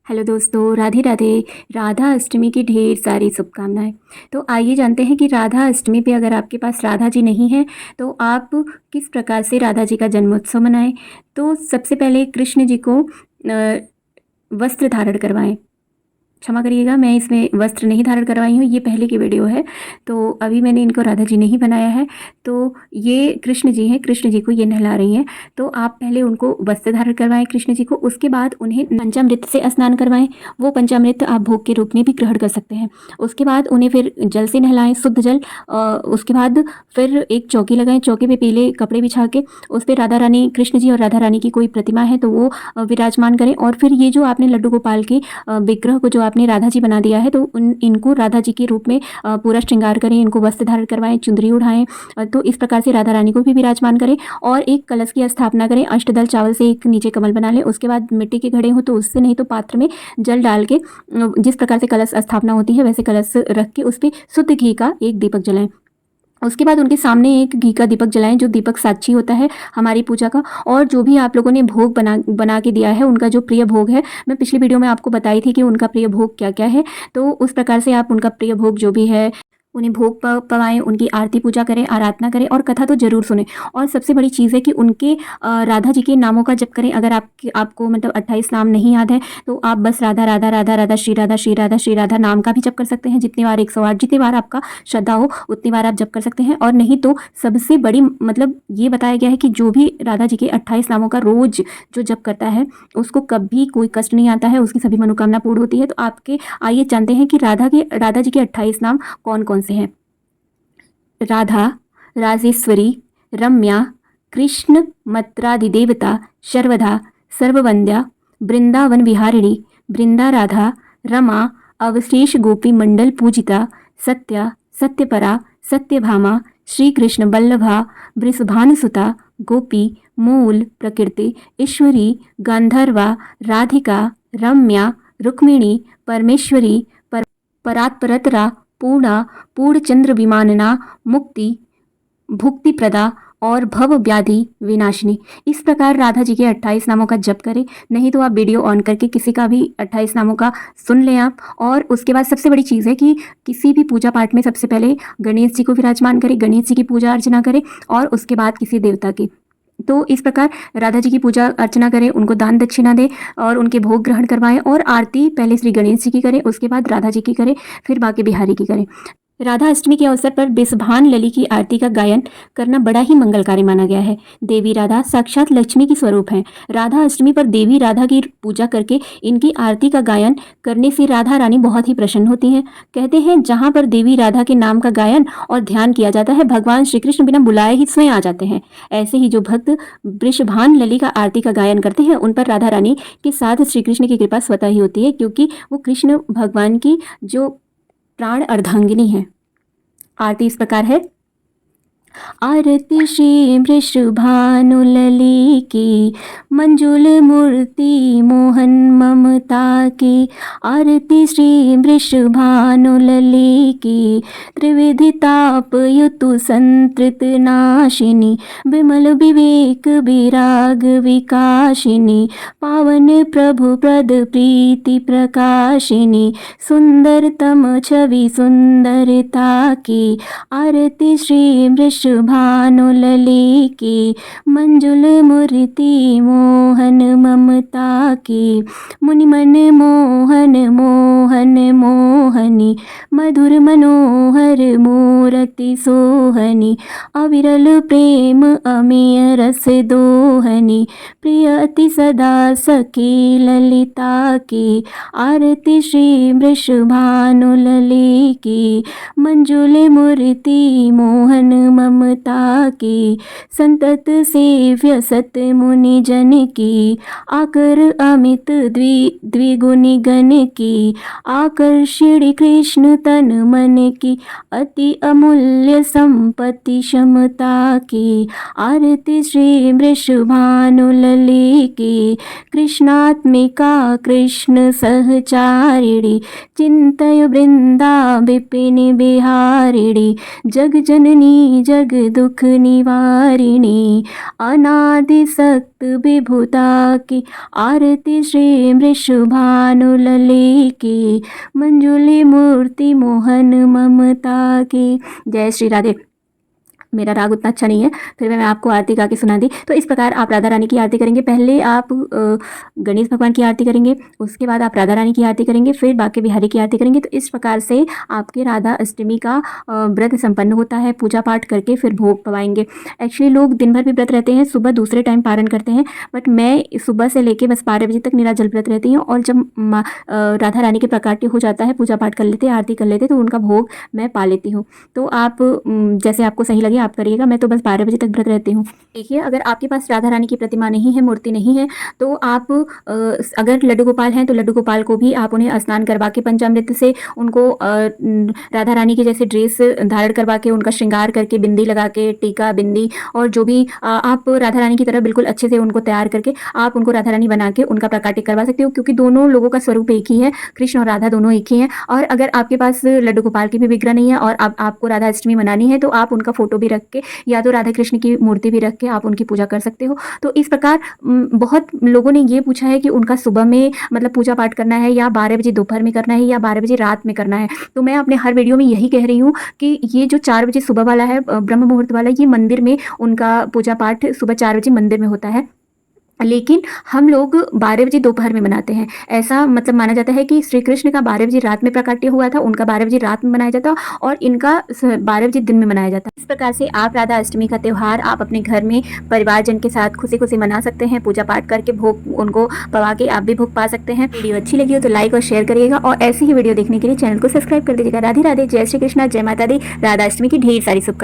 Hello दोस्तों, राधे राधे। राधा अष्टमी की ढेर सारी शुभकामनाएं। तो आइए जानते हैं कि राधा अष्टमी पे अगर आपके पास राधा जी नहीं है तो आप किस प्रकार से राधा जी का जन्मोत्सव मनाएं। तो सबसे पहले कृष्ण जी को वस्त्र धारण करवाएं। क्षमा करिएगा, मैं इसमें वस्त्र नहीं धारण करवाई हूँ, ये पहले की वीडियो है। तो अभी मैंने इनको राधा जी नहीं बनाया है। तो ये कृष्ण जी हैं, कृष्ण जी को ये नहला रही हैं। तो आप पहले उनको वस्त्र धारण करवाएं कृष्ण जी को, उसके बाद उन्हें पंचामृत से स्नान करवाएं। वो पंचामृत आप भोग के रूप में भी ग्रहण कर सकते हैं। उसके बाद उन्हें फिर जल से नहलाएं, शुद्ध जल। उसके बाद फिर एक चौकी लगाएं, चौकी पे पीले कपड़े बिछा के उस पर राधा रानी, कृष्ण जी और राधा रानी की कोई प्रतिमा है तो वो विराजमान करें। और फिर ये जो आपने लड्डू गोपाल के विग्रह को जो आपने राधा जी बना दिया है तो इनको राधा जी के रूप में पूरा श्रृंगार करें, इनको वस्त्र धारण करवाएं, चुंदरी उठाएं। तो इस प्रकार से राधा रानी को भी विराजमान करें और एक कलश की स्थापना करें। अष्टदल चावल से एक नीचे कमल बना लें। उसके बाद मिट्टी के घड़े हो तो उससे, नहीं तो पात्र में जल डाल के जिस प्रकार से कलश स्थापना होती है वैसे कलश रख के उस पर शुद्ध घी का एक दीपक जलाएं। उसके बाद उनके सामने एक घी का दीपक जलाएं, जो दीपक साक्षी होता है हमारी पूजा का। और जो भी आप लोगों ने भोग बना के दिया है, उनका जो प्रिय भोग है, मैं पिछली वीडियो में आपको बताई थी कि उनका प्रिय भोग क्या क्या है। तो उस प्रकार से आप उनका प्रिय भोग जो भी है उन्हें भोग पवाएं, उनकी आरती पूजा करें, आराधना करें और कथा तो जरूर सुने। और सबसे बड़ी चीज़ है कि उनके राधा जी के नामों का जप करें। अगर आपको मतलब 28 नाम नहीं याद है तो आप बस राधा राधा राधा राधा श्री राधा श्री राधा श्री राधा नाम का भी जप कर सकते हैं। जितनी बार 108 जितनी बार आपका श्रद्धा हो उतनी बार आप जप कर सकते हैं। और नहीं तो सबसे बड़ी मतलब ये बताया गया है कि जो भी राधा जी के 28 नामों का रोज जो जप करता है उसको कभी कोई कष्ट नहीं आता है, उसकी सभी मनोकामना पूर्ण होती है। तो आपके आइए जानते हैं कि राधा जी के 28 नाम कौन कौन से हैं। राधा, राजेश्वरी, रम्या, कृष्ण मत्रादिदेवता, शर्वधा, सर्ववंद्या, वृंदावन विहारिणी, वृंदा राधा, रमा, अवशेष गोपी मंडल पूजिता, सत्या, सत्यपरा, सत्यभामा, श्री कृष्ण बल्लभा, वृषभानुसुता, गोपी, मूल प्रकृति, ईश्वरी, गांधर्वा, राधिका, रम्या, रुक्मिणी, परमेश्वरी, परात्परतरा, पूर्णा, पूर्णचंद्र विमानना, मुक्ति, भुक्ति प्रदा और भव व्याधि विनाशिनी। इस प्रकार राधा जी के 28 नामों का जप करें। नहीं तो आप वीडियो ऑन करके किसी का भी 28 नामों का सुन लें आप। और उसके बाद सबसे बड़ी चीज़ है कि किसी भी पूजा पाठ में सबसे पहले गणेश जी को विराजमान करें, गणेश जी की पूजा अर्चना करें और उसके बाद किसी देवता की। तो इस प्रकार राधा जी की पूजा अर्चना करें, उनको दान दक्षिणा दें और उनके भोग ग्रहण करवाएं। और आरती पहले श्री गणेश जी की करें, उसके बाद राधा जी की करें, फिर बाकी बिहारी की करें। राधा अष्टमी के अवसर पर बिसभान लली की आरती का गायन करना बड़ा ही मंगलकारी माना गया है। देवी राधा साक्षात लक्ष्मी की स्वरूप हैं। राधा अष्टमी पर देवी राधा की पूजा करके इनकी आरती का गायन करने से राधा रानी बहुत ही प्रसन्न होती हैं। कहते हैं जहाँ पर देवी राधा के नाम का गायन और ध्यान किया जाता है भगवान श्री कृष्ण बिना बुलाए ही स्वयं आ जाते हैं। ऐसे ही जो भक्त वृषभान लली का आरती का गायन करते हैं उन पर राधा रानी के साथ श्री कृष्ण की कृपा स्वतः ही होती है, क्योंकि वो कृष्ण भगवान की जो प्राण अर्धांगिनी है। आरती इस प्रकार है। आरती श्री वृषभानुलली की, मंजुल मूर्ति मोहन ममता की। आरती श्री वृषभानुलली की, त्रिविधि ताप युतु संतृत नाशिनी, विमल विवेक विराग विकाशिनी, पावन प्रभु प्रद प्रीति प्रकाशिनी, सुंदरतम छवि सुंदरता की। आरती श्री वृषभानुलली की, मंजुल मूर्ति मोहन ममता की। मुनिमन मोहन मोहन मोहनी, मधुर मनोहर मूर्ति सोहनी, अविरल प्रेम अमीय रस दोहनी, प्रिय अति सदा सखी ललिता की। आरती श्री वृषभानुलली की, मंजुल मूर्ति मोहन ममता की। संतत सेव्य सत मुनि जन की, आकर अमित द्विगुणी गण की। आकर्षण कृष्ण तन मन की, अति अमूल्य संपत्ति क्षमता की। आरती श्री वृषभानुलली की, कृष्णात्मिका कृष्ण सहचारिणी, चिंतय वृंदा विपिन बिहारिणी, जग जननी जग दुख निवारिणी, अनादि सक्त विभुता की, आरती श्री वृषभानु लले की, मंजुली मूर्ति मोहन ममता की। जय श्री राधे। मेरा राग उतना अच्छा नहीं है, फिर मैं आपको आरती गा के सुना दी। तो इस प्रकार आप राधा रानी की आरती करेंगे। पहले आप गणेश भगवान की आरती करेंगे, उसके बाद आप राधा रानी की आरती करेंगे, फिर बांके बिहारी की आरती करेंगे। तो इस प्रकार से आपके राधा अष्टमी का व्रत संपन्न होता है। पूजा पाठ करके फिर भोग पवाएंगे। एक्चुअली लोग दिन भर भी व्रत रहते हैं, सुबह दूसरे टाइम पारण करते हैं, बट मैं सुबह से लेके बस 12 बजे तक निराजल व्रत रहती हूँ। और जब राधा रानी के प्राकट्य हो जाता है, पूजा पाठ कर लेते हैं, आरती कर लेते हैं, तो उनका भोग मैं पा लेती हूँ। तो आप जैसे आपको सही लगे आप करिएगा। मैं तो बस 12 बजे तक व्रत रहती हूँ। देखिए, अगर आपके पास राधा रानी की प्रतिमा नहीं है, मूर्ति नहीं है, तो आप अगर लड्डू गोपाल हैं तो लड्डू गोपाल को भी आप उन्हें स्नान करवा के पंचामृत से उनको राधा रानी की जैसे ड्रेस धारण करवा के, उनका श्रृंगार करके, बिंदी लगा के, टीका बिंदी और जो भी आप राधा रानी की तरह बिल्कुल अच्छे से उनको तैयार करके आप उनको राधा रानी बना के उनका प्राकट्य करवा सकते हो, क्योंकि दोनों लोगों का स्वरूप एक ही है। कृष्ण और राधा दोनों एक ही हैं। और अगर आपके पास लड्डू गोपाल की भी विग्रह नहीं है और आपको राधा अष्टमी मनानी है, तो आप उनका फोटो भी रख के या तो राधा कृष्ण की मूर्ति भी रख के आप उनकी पूजा कर सकते हो। तो इस प्रकार बहुत लोगों ने ये पूछा है कि उनका सुबह में मतलब पूजा पाठ करना है या 12 बजे दोपहर में करना है या 12 बजे रात में करना है। तो मैं अपने हर वीडियो में यही कह रही हूँ कि ये जो 4 बजे सुबह वाला है, ब्रह्म मुहूर्त वाला, ये मंदिर में उनका पूजा पाठ सुबह 4 बजे मंदिर में होता है, लेकिन हम लोग 12 बजे दोपहर में मनाते हैं। ऐसा मतलब माना जाता है कि श्री कृष्ण का 12 बजे रात में प्राकट्य हुआ था, उनका 12 बजे रात में मनाया जाता और इनका 12 बजे दिन में मनाया जाता है। इस प्रकार से आप राधा अष्टमी का त्यौहार आप अपने घर में परिवारजन के साथ खुशी खुशी मना सकते हैं। पूजा पाठ करके भोग उनको पवा के आप भी भोग पा सकते हैं। वीडियो अच्छी लगी हो तो लाइक और शेयर करिएगा और ऐसी ही वीडियो देखने के लिए चैनल को सब्सक्राइब कर दीजिएगा। राधे राधे, जय श्री कृष्णा, जय माता दी। राधा अष्टमी की ढेर सारी शुभकामनाएं।